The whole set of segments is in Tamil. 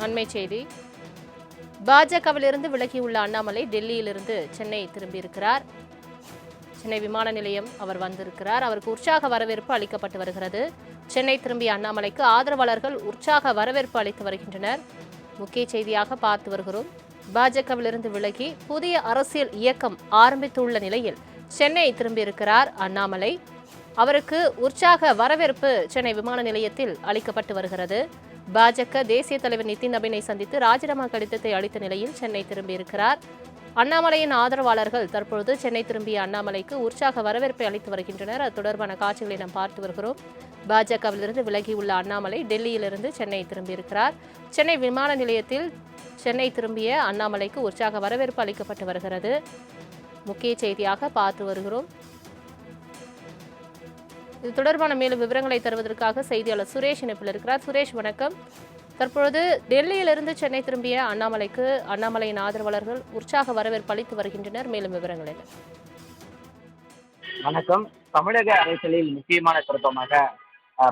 அண்மை செய்தி. பாஜகவிலிருந்து விலகியுள்ள அண்ணாமலை டெல்லியிலிருந்து சென்னை திரும்பியிருக்கிறார். சென்னை விமான நிலையம் அவர் வந்திருக்கிறார். அவருக்கு உற்சாக வரவேற்பு அளிக்கப்பட்டு வருகிறது. சென்னை திரும்பிய அண்ணாமலைக்கு ஆதரவாளர்கள் உற்சாக வரவேற்பு அளித்து வருகின்றனர். முக்கிய செய்தியாக பார்த்து வருகிறோம். பாஜகவிலிருந்து விலகி புதிய அரசியல் இயக்கம் ஆரம்பித்துள்ள நிலையில் சென்னை திரும்பியிருக்கிறார் அண்ணாமலை. அவருக்கு உற்சாக வரவேற்பு சென்னை விமான நிலையத்தில் அளிக்கப்பட்டு வருகிறது. பாஜக தேசிய தலைவர் நிதின் நபீனை சந்தித்து ராஜினாமா கடிதத்தை அளித்த நிலையில் சென்னை திரும்பியிருக்கிறார். அண்ணாமலையின் ஆதரவாளர்கள் தற்பொழுது சென்னை திரும்பிய அண்ணாமலைக்கு உற்சாக வரவேற்பை அளித்து வருகின்றனர். அது தொடர்பான காட்சிகளை நாம் பார்த்து வருகிறோம். பாஜகவிலிருந்து விலகியுள்ள அண்ணாமலை டெல்லியிலிருந்து சென்னை திரும்பியிருக்கிறார். சென்னை விமான நிலையத்தில் சென்னை திரும்பிய அண்ணாமலைக்கு உற்சாக வரவேற்பு அளிக்கப்பட்டு வருகிறது. முக்கிய செய்தியாக பார்த்து வருகிறோம். இது தொடர்பான மேலும் விவரங்களை தருவதற்காக செய்தியாளர் சுரேஷ் இணைப்பில் இருக்கிறார். சுரேஷ், வணக்கம். தற்பொழுது டெல்லியிலிருந்து சென்னை திரும்பிய அண்ணாமலைக்கு அண்ணாமலையின் ஆதரவாளர்கள் உற்சாக வரவேற்பு அளித்து வருகின்றனர். மேலும் விவரங்கள் என்ன? வணக்கம். தமிழக அரசியலில் முக்கியமான திருப்பமாக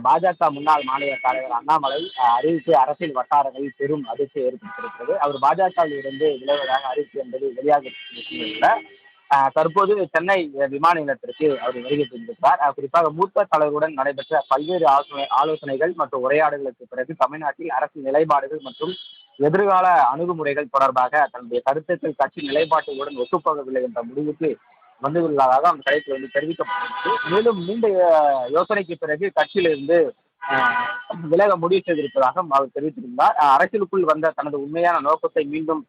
பாஜக முன்னாள் மாநில தலைவர் அண்ணாமலை அறிவிப்பு அரசியல் வட்டாரங்களில் பெரும் அதிர்ச்சி ஏற்பட்டிருக்கிறது. அவர் பாஜகவில் இருந்து விலகுவதாக அறிவிப்பு என்பது வெளியாக தற்போது சென்னை விமான நிலையத்திற்கு அவர் வருகை புரிந்திருக்கிறார். குறிப்பாக மூத்த தலைவருடன் நடைபெற்ற பல்வேறு ஆலோசனைகள் மற்றும் உரையாடல்களுக்கு பிறகு தமிழ்நாட்டில் அரசு நிலைப்பாடுகள் மற்றும் எதிர்கால அணுகுமுறைகள் தொடர்பாக தன்னுடைய கருத்துக்கள் கட்சி நிலைப்பாட்டுடன் ஒத்துப்போகவில்லை என்ற முடிவுக்கு வந்துள்ளதாக அந்த கலைப்பில் தெரிவிக்கப்பட்டிருக்கிறது. மேலும் நீண்ட யோசனைக்கு பிறகு கட்சியிலிருந்து விலக முடிவு செய்திருப்பதாக அவர் தெரிவித்திருந்தார். அரசியலுக்குள் வந்த தனது உண்மையான நோக்கத்தை மீண்டும்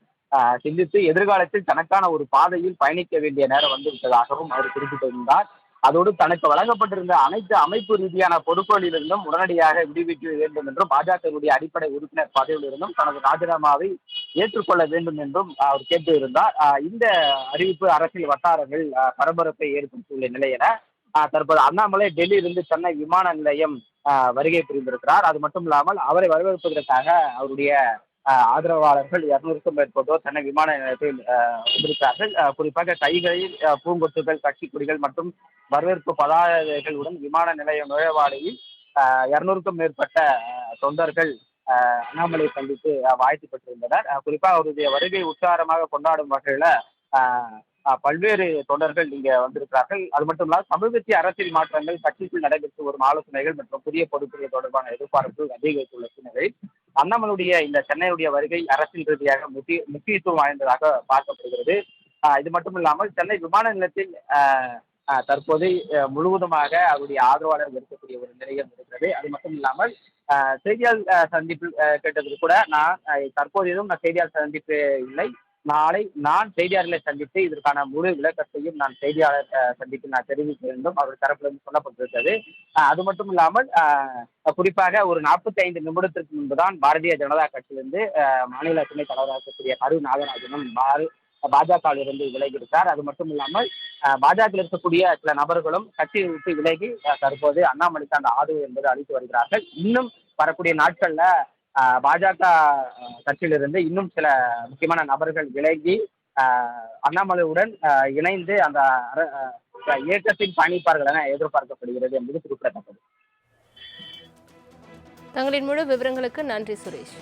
சிந்தித்து எதிர்காலத்தில் தனக்கான ஒரு பாதையில் பயணிக்க வேண்டிய நேரம் வந்துவிட்டதாகவும் அவர் குறிப்பிட்டிருந்தார். அதோடு தனக்கு வழங்கப்பட்டிருந்த அனைத்து அமைப்பு ரீதியான பொறுப்புகளிலிருந்தும் உடனடியாக விடுவிக்க வேண்டும் என்றும் பாஜகவுடைய அடிப்படை உறுப்பினர் பதவியிலிருந்தும் தனது ராஜினாமாவை ஏற்றுக்கொள்ள வேண்டும் என்றும் அவர் கேட்டிருந்தார். இந்த அறிவிப்பு அரசியல் வட்டாரங்கள் பரபரப்பை ஏற்படுத்தியுள்ள நிலையில தற்போது அண்ணாமலை டெல்லியிலிருந்து சென்னை விமான நிலையம் வருகை புரிந்திருக்கிறார். அது மட்டும் இல்லாமல் அவரை வரவேற்பதற்காக அவருடைய ஆதரவாளர்கள் 200க்கும் மேற்பட்டோர் சென்னை விமான நிலையத்தில் வந்திருக்கிறார்கள். குறிப்பாக கைகளில் பூங்கொத்துகள், கட்சி கொடிகள் மற்றும் வரவேற்பு பதாகைகளுடன் விமான நிலைய நுழைவாடையில் 200க்கும் மேற்பட்ட தொண்டர்கள் அண்ணாமலை சந்தித்து வாழ்த்து பெற்றிருந்தனர். குறிப்பாக அவருடைய வருகை உற்சாகமாக கொண்டாடும் வகையில பல்வேறு தொண்டர்கள் இங்க வந்திருக்கிறார்கள். அது மட்டும் இல்லாமல் சமீபத்திய அரசியல் மாற்றங்கள், கட்சிக்குள் நடைபெற்று வரும் ஆலோசனைகள் மற்றும் புதிய பொறுப்புகள் தொடர்பான எதிர்பார்ப்பு அதிகரித்துள்ள சூழ்நிலை அண்ணாமலையுடைய இந்த சென்னையுடைய வருகை அரசியல் ரீதியாக முக்கியத்துவம் வாய்ந்ததாக பார்க்கப்படுகிறது. இது மட்டும் இல்லாமல் சென்னை விமான நிலையத்தில் தற்போது முழுவதுமாக அவருடைய ஆதரவாளர்கள் இருக்கக்கூடிய ஒரு நிலையம் இருக்கிறது. அது மட்டும் இல்லாமல் செய்தியாளர் சந்திப்பு கேட்டதுக்கு கூட நான் தற்போதையும் செய்தியாளர் சந்திப்பு இல்லை, நாளை நான் செய்தியாளர்களை சந்தித்து இதற்கான முழு விளக்கத்தையும் நான் செய்தியாளர் சந்திப்பில் நான் தெரிவிக்க வேண்டும் அவர் தரப்பிலிருந்து சொல்லப்பட்டிருக்கிறது. அது மட்டும் இல்லாமல் குறிப்பாக ஒரு 45 நிமிடத்திற்கு முன்புதான் பாரதிய ஜனதா கட்சியிலிருந்து மாநில துணைத் தலைவராக இருக்கக்கூடிய கரு நாகராஜனும் பாஜகவில் இருந்து விலகி இருக்கார். அது மட்டும் இல்லாமல் பாஜகவில் இருக்கக்கூடிய சில நபர்களும் கட்சியை விட்டு விலகி தற்போது அண்ணாமலைக்கு அந்த ஆதரவு என்பது அளித்து வருகிறார்கள். இன்னும் வரக்கூடிய நாட்கள்ல பாஜக கட்சியிலிருந்து இன்னும் சில முக்கியமான நபர்கள் விலகி அண்ணாமலையுடன் இணைந்து அந்த இயக்கத்தில் பயணிப்பார்கள் என எதிர்பார்க்கப்படுகிறது என்பது குறிப்பிடத்தக்கது. தங்களின் முழு விவரங்களுக்கு நன்றி சுரேஷ்.